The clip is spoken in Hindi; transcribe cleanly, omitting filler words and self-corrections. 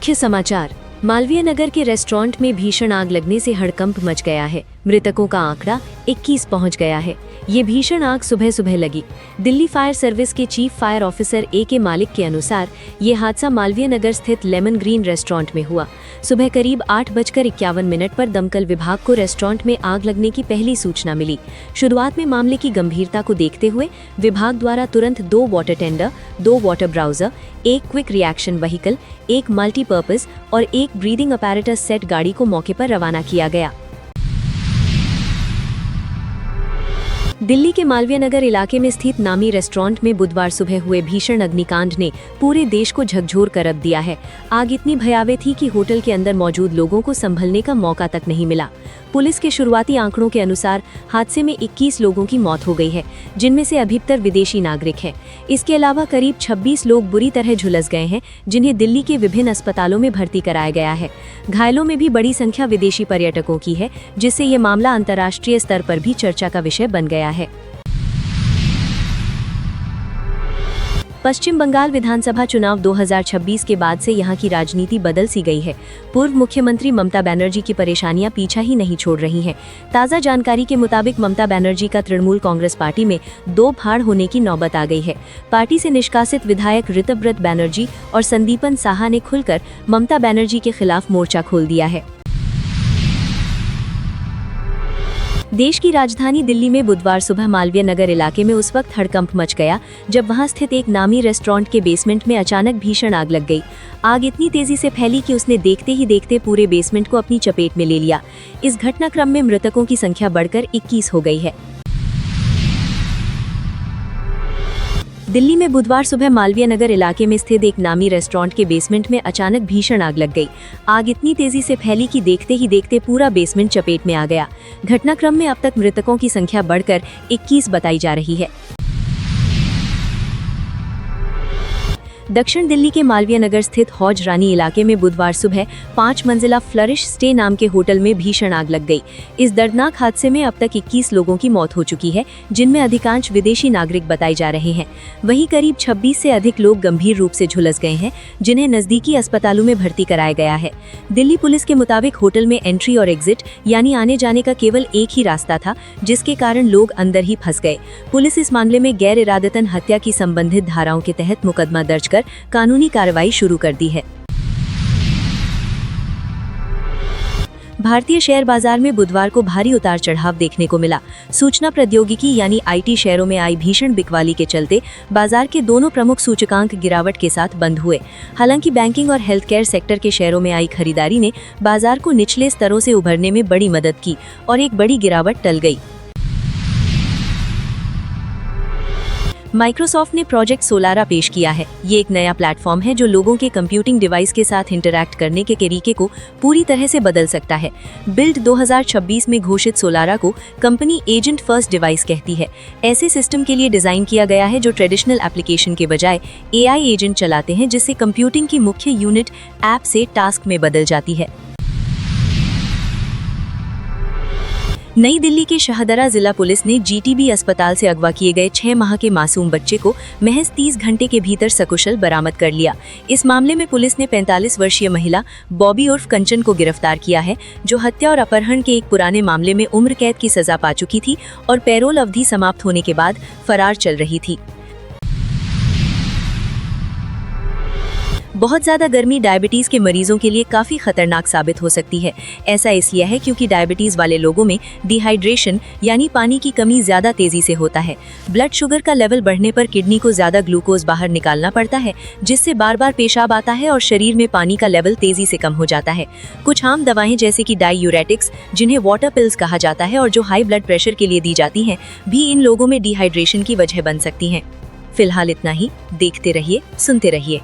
मुख्य समाचार। मालवीय नगर के रेस्टोरेंट में भीषण आग लगने से हड़कंप मच गया है। मृतकों का आंकड़ा 21 पहुंच गया है। ये भीषण आग सुबह सुबह लगी। दिल्ली फायर सर्विस के चीफ फायर ऑफिसर ए मालिक के अनुसार ये हादसा मालवीय नगर स्थित लेमन ग्रीन रेस्टोरेंट में हुआ। सुबह करीब 8:51 पर दमकल विभाग को रेस्टोरेंट में आग लगने की पहली सूचना मिली। शुरुआत में मामले की गंभीरता को देखते हुए विभाग द्वारा तुरंत 2 water tender, 2 water browser, 1 quick reaction vehicle, 1 multipurpose और 1 ब्रीदिंग अपैरेटस सेट गाड़ी को मौके पर रवाना किया गया। दिल्ली के मालवीय नगर इलाके में स्थित नामी रेस्टोरेंट में बुधवार सुबह हुए भीषण अग्निकांड ने पूरे देश को झकझोर कर रख दिया है। आग इतनी भयावह थी कि होटल के अंदर मौजूद लोगों को संभलने का मौका तक नहीं मिला। पुलिस के शुरुआती आंकड़ों के अनुसार हादसे में 21 लोगों की मौत हो गई है, जिनमें से अधिकतर विदेशी नागरिक हैं। इसके अलावा करीब 26 लोग बुरी तरह झुलस गए हैं, जिन्हें दिल्ली के विभिन्न अस्पतालों में भर्ती कराया गया है। घायलों में भी बड़ी संख्या विदेशी पर्यटकों की है, जिससे ये मामला अंतर्राष्ट्रीय स्तर पर भी चर्चा का विषय बन गया है। पश्चिम बंगाल विधानसभा चुनाव 2026 के बाद से यहां की राजनीति बदल सी गई है। पूर्व मुख्यमंत्री ममता बनर्जी की परेशानियां पीछा ही नहीं छोड़ रही हैं। ताज़ा जानकारी के मुताबिक ममता बनर्जी का तृणमूल कांग्रेस पार्टी में 2 फाड़ होने की नौबत आ गई है। पार्टी से निष्कासित विधायक ऋतव्रत बनर्जी और संदीपन साहा ने खुलकर ममता बनर्जी के खिलाफ मोर्चा खोल दिया है। देश की राजधानी दिल्ली में बुधवार सुबह मालवीय नगर इलाके में उस वक्त हड़कंप मच गया जब वहां स्थित एक नामी रेस्टोरेंट के बेसमेंट में अचानक भीषण आग लग गई। आग इतनी तेजी से फैली कि उसने देखते ही देखते पूरे बेसमेंट को अपनी चपेट में ले लिया। इस घटनाक्रम में मृतकों की संख्या बढ़कर 21 हो गई है। दिल्ली में बुधवार सुबह मालवीय नगर इलाके में स्थित एक नामी रेस्टोरेंट के बेसमेंट में अचानक भीषण आग लग गई। आग इतनी तेजी से फैली कि देखते ही देखते पूरा बेसमेंट चपेट में आ गया। घटनाक्रम में अब तक मृतकों की संख्या बढ़कर 21 बताई जा रही है। दक्षिण दिल्ली के मालवीय नगर स्थित हौज रानी इलाके में बुधवार सुबह 5 मंजिला फ्लरिश स्टे नाम के होटल में भीषण आग लग गई। इस दर्दनाक हादसे में अब तक 21 लोगों की मौत हो चुकी है, जिनमें अधिकांश विदेशी नागरिक बताए जा रहे हैं। वहीं करीब 26 से अधिक लोग गंभीर रूप से झुलस गए हैं, जिन्हें नजदीकी अस्पतालों में भर्ती कराया गया है। दिल्ली पुलिस के मुताबिक होटल में एंट्री और एग्जिट यानी आने जाने का केवल एक ही रास्ता था, जिसके कारण लोग अंदर ही फंस गए। पुलिस इस मामले में गैर इरादतन हत्या की संबंधित धाराओं के तहत मुकदमा दर्ज कर कानूनी कार्रवाई शुरू कर दी है। भारतीय शेयर बाजार में बुधवार को भारी उतार चढ़ाव देखने को मिला। सूचना प्रौद्योगिकी यानी आईटी शेयरों में आई भीषण बिकवाली के चलते बाजार के दोनों प्रमुख सूचकांक गिरावट के साथ बंद हुए। हालांकि बैंकिंग और हेल्थ केयर सेक्टर के शेयरों में आई खरीदारी ने बाजार को निचले स्तरों से उभरने में बड़ी मदद की और एक बड़ी गिरावट टल गई। माइक्रोसॉफ्ट ने प्रोजेक्ट सोलारा पेश किया है। ये एक नया प्लेटफॉर्म है जो लोगों के कंप्यूटिंग डिवाइस के साथ इंटरैक्ट करने के तरीके को पूरी तरह से बदल सकता है। बिल्ड 2026 में घोषित सोलारा को कंपनी एजेंट फर्स्ट डिवाइस कहती है। ऐसे सिस्टम के लिए डिजाइन किया गया है जो ट्रेडिशनल एप्लीकेशन के बजाय AI एजेंट चलाते हैं, जिससे कंप्यूटिंग की मुख्य यूनिट ऐप से टास्क में बदल जाती है। नई दिल्ली के शाहदरा जिला पुलिस ने GTB अस्पताल से अगवा किए गए 6 माह के मासूम बच्चे को महज 30 घंटे के भीतर सकुशल बरामद कर लिया। इस मामले में पुलिस ने 45 वर्षीय महिला बॉबी उर्फ कंचन को गिरफ्तार किया है, जो हत्या और अपहरण के एक पुराने मामले में उम्र कैद की सजा पा चुकी थी और पैरोल अवधि समाप्त होने के बाद फरार चल रही थी। बहुत ज़्यादा गर्मी डायबिटीज़ के मरीजों के लिए काफ़ी खतरनाक साबित हो सकती है। ऐसा इसलिए है क्योंकि डायबिटीज़ वाले लोगों में डिहाइड्रेशन यानी पानी की कमी ज़्यादा तेज़ी से होता है। ब्लड शुगर का लेवल बढ़ने पर किडनी को ज़्यादा ग्लूकोज बाहर निकालना पड़ता है, जिससे बार बार पेशाब आता है और शरीर में पानी का लेवल तेज़ी से कम हो जाता है। कुछ आम दवाएं जैसे कि डाययूरेटिक्स, जिन्हें वाटर पिल्स कहा जाता है और जो हाई ब्लड प्रेशर के लिए दी जाती हैं, भी इन लोगों में डिहाइड्रेशन की वजह बन सकती हैं। फिलहाल इतना ही। देखते रहिए, सुनते रहिए।